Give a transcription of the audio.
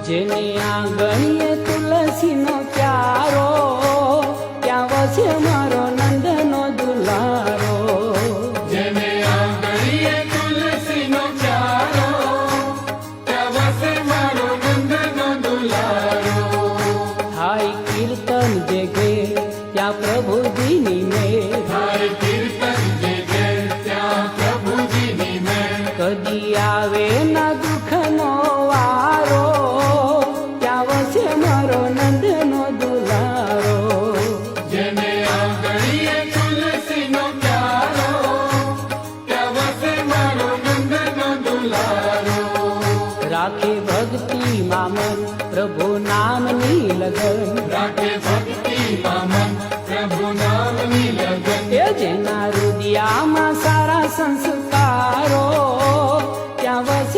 જેને આંગણીએ તુલસીનો પ્યારો, ત્યાં વસે મારો નંદનો દુલારો. જેને આંગણીએ તુલસીનો પ્યારો, ત્યાં વસે મારો નંદનો દુલારો. થાય કીર્તન જે ઘેર ત્યાં પ્રભુજીની મેર, થાય કીર્તન જે ઘેર ત્યાં પ્રભુજીની મેર. કદી આવે ના દુઃખનો વારો, ત્યાં વસે મારો નંદનો દુલારો. જેને આંગણીએ તુલસીનો પ્યારો, ત્યાં વસે મારો નંદનો દુલારો. રાખે ભક્તિ મામન પ્રભુ નામની લગન, રાખે ભક્તિ મામન પ્રભુ નામની લગન. એ જેના હૃદયામાં સારા સંસ્કારો, ત્યાં વસે